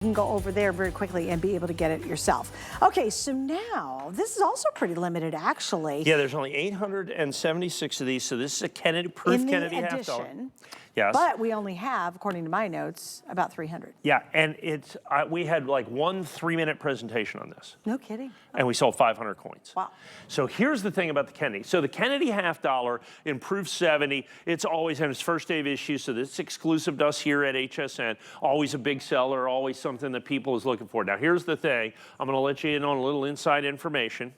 You can go over there very quickly and be able to get it yourself. Okay, so now, this is also pretty limited, actually. Yeah, there's only 876 of these, so this is a Kennedy, proof Kennedy half dollar. Yes. But we only have, according to my notes, about 300. Yeah, and it's we had like 1 3-minute presentation on this. No kidding. And we sold 500 coins. Wow. So here's the thing about the Kennedy. So the Kennedy half dollar in proof 70, it's always had its first day of issue, so this is exclusive to us here at HSN. Always a big seller, always something that people is looking for. Now here's the thing. I'm going to let you in on a little inside information.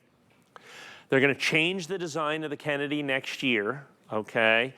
They're going to change the design of the Kennedy next year, okay?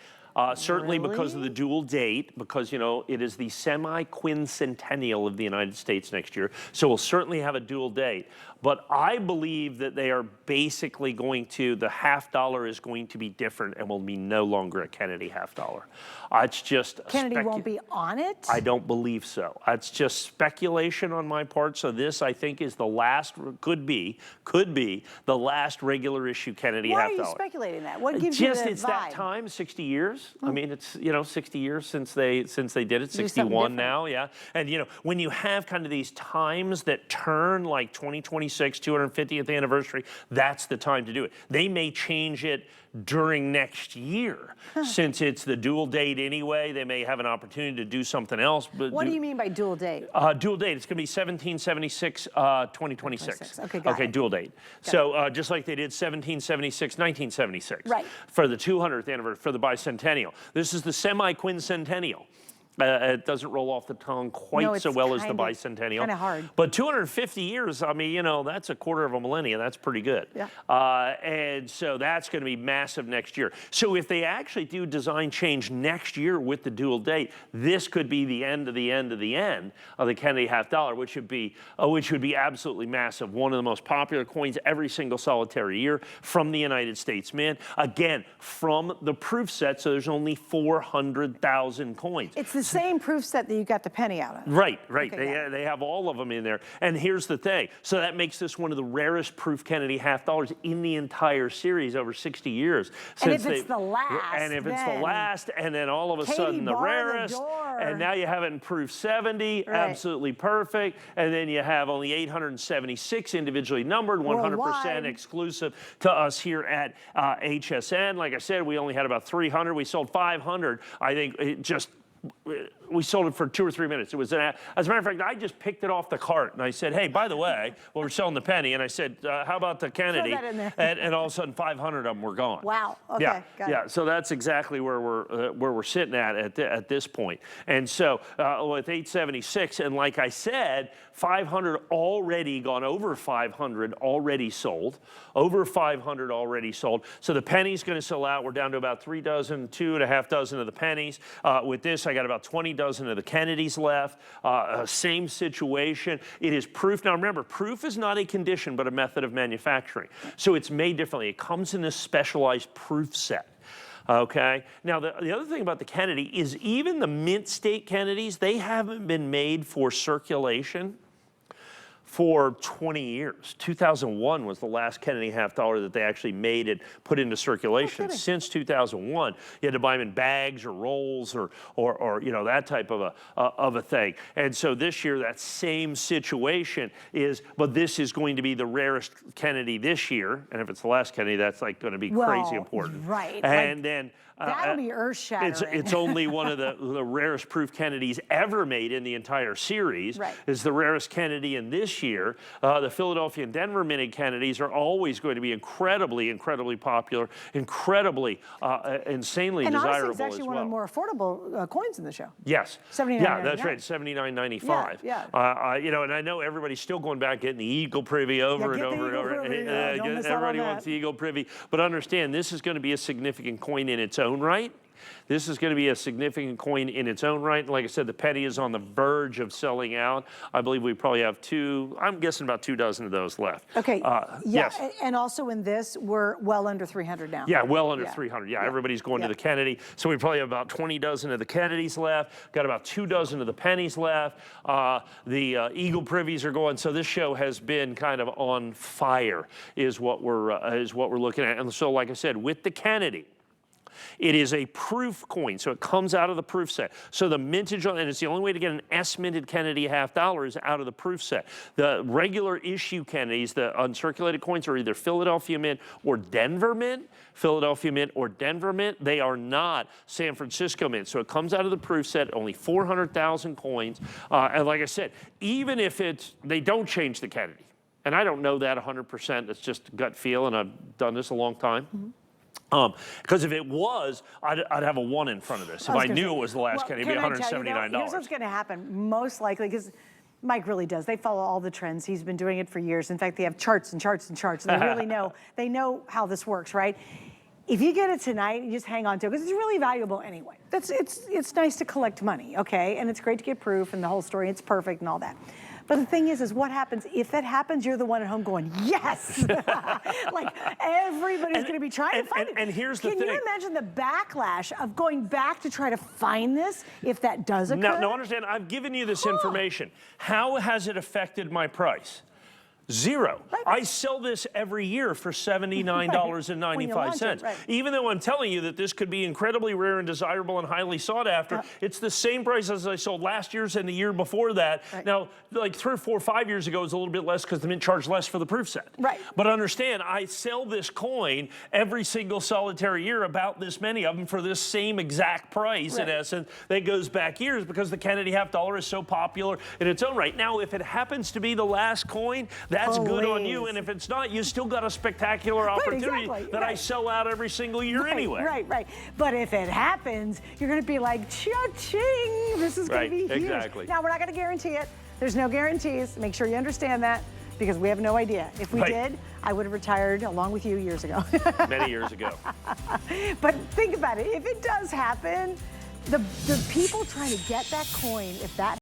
Certainly because of the dual date, because, you know, it is the semi-quincentennial of the United States next year. So we'll certainly have a dual date. But I believe that they are basically going to, the half dollar is going to be different and will be no longer a Kennedy half dollar. It's just Kennedy won't be on it? I don't believe so. It's just speculation on my part. So this, I think, is the last, could be the last regular issue Kennedy half dollar. Why are you speculating that? What gives you the vibe? It's that time, 60 years. I mean, it's, you know, 60 years since they did it, 61 now, yeah. And, you know, when you have kind of these times that turn like 2026, 250th anniversary, that's the time to do it. They may change it during next year. Since it's the dual date anyway, they may have an opportunity to do something else. But what do you mean by dual date? Dual date, it's going to be 1776, 2026. Okay, got it. Dual date. So just like they did 1776, 1976. Right. For the 200th anniversary, for the bicentennial. This is the semi-quincentennial. It doesn't roll off the tongue quite so well as the bicentennial. Kind of hard. But 250 years, I mean, you know, that's a quarter of a millennia. That's pretty good. Yeah. And so that's going to be massive next year. So if they actually do design change next year with the dual date, this could be the end of the end of the end of the Kennedy half dollar, which would be absolutely massive. One of the most popular coins every single solitary year from the United States Mint. Again, from the proof set, so there's only 400,000 coins. It's the same proof set that you got the penny out of. Right. Okay, they have all of them in there. And here's the thing. So that makes this one of the rarest proof Kennedy half dollars in the entire series over 60 years. And if it's the last, and then all of a sudden the rarest, and now you have it in proof 70, absolutely perfect. And then you have only 876 individually numbered, 100% exclusive to us here at HSN. Like I said, we only had about 300. We sold 500. I think it just, we sold it for 2 or 3 minutes. It was as a matter of fact, I just picked it off the cart and I said, hey, by the way, well, we're selling the penny. And I said, how about the Kennedy? Throw that in there. And all of a sudden 500 of them were gone. Wow. Okay. Yeah. Got it. So that's exactly where we're sitting at this point. And so with 876, and like I said, 500 already gone, over 500 already sold, over 500 already sold. So the penny's going to sell out. We're down to about 3 dozen, 2.5 dozen of the pennies. With this, I got about 20 dozen of the Kennedys left. Same situation. It is proof. Now remember, proof is not a condition, but a method of manufacturing. So it's made differently. It comes in this specialized proof set. Okay. Now, the other thing about the Kennedy is even the mint state Kennedys, they haven't been made for circulation for 20 years. 2001 was the last Kennedy half dollar that they actually made it, put into circulation. Since 2001, you had to buy them in bags or rolls or you know, that type of a thing. And so this year, that same situation is, but this is going to be the rarest Kennedy this year. And if it's the last Kennedy, that's like going to be crazy important. Right. And like, then that'll be earth-shattering. It's only one of the rarest proof Kennedys ever made in the entire series. Right. It's the rarest Kennedy in this year. The Philadelphia and Denver minted Kennedys are always going to be incredibly popular, incredly, insanely desirable as well. And honestly, it's actually one of the more affordable coins in the show. Yes. $79.99. Yeah, that's right. $79.95. Yeah. You know, and I know everybody's still going back getting the Eagle Privy over and over and over. Everybody wants the Eagle Privy, but understand this is going to be a significant coin in its own right. This is going to be a significant coin in its own right. Like I said, the penny is on the verge of selling out. I believe we probably have I'm guessing about 2 dozen of those left. Okay. Yes. And also in this, we're well under 300 now. Yeah, well under 300. Yeah, everybody's going to the Kennedy. So we probably have about 20 dozen of the Kennedys left. Got about 2 dozen of the pennies left. The Eagle Privies are going. So this show has been kind of on fire, is what we're looking at. And so, like I said, with the Kennedy, It is a proof coin, so it comes out of the proof set. So the mintage, and it's the only way to get an S minted Kennedy $50 is out of the proof set. The regular issue Kennedys, the uncirculated coins, are either Philadelphia Mint or Denver Mint. Philadelphia Mint or Denver Mint. They are not San Francisco Mint. So it comes out of the proof set, only 400,000 coins. And like I said, even if they don't change the Kennedy, and I don't know that 100%, it's just gut feel, and I've done this a long time. Because if it was, I'd have a 1 in front of this. If I knew it was the last Kennedy, it'd be $179. Here's what's going to happen, most likely, because Mike really does. They follow all the trends. He's been doing it for years. In fact, they have charts and charts and charts. And they really know. They know how this works, right? If you get it tonight, you just hang on to it because it's really valuable anyway. It's nice to collect money, okay? And it's great to get proof and the whole story. It's perfect and all that. But the thing is what happens? If that happens, you're the one at home going, yes! Like, everybody's going to be trying to find it. And here's the thing. Can you imagine the backlash of going back to try to find this if that does occur? Now understand, I've given you this information. How has it affected my price? Zero. Right. I sell this every year for $79.95. Right. Even though I'm telling you that this could be incredibly rare and desirable and highly sought after, it's the same price as I sold last year's and the year before that. Right. Now, like 3 or 4 or 5 years ago, it was a little bit less because the mint charged less for the proof set. Right. But understand, I sell this coin every single solitary year, about this many of them, for this same exact price, in essence, that goes back years because the Kennedy $50 is so popular in its own right. Now, if it happens to be the last coin, that's good on you, and if it's not, you still got a spectacular opportunity that I sell out every single year anyway. Right. But if it happens, you're going to be like, cha-ching, this is going to be huge. Exactly. Now, we're not going to guarantee it. There's no guarantees. Make sure you understand that because we have no idea. If we did, I would have retired along with you years ago. Many years ago. But think about it. If it does happen, the people trying to get that coin, if that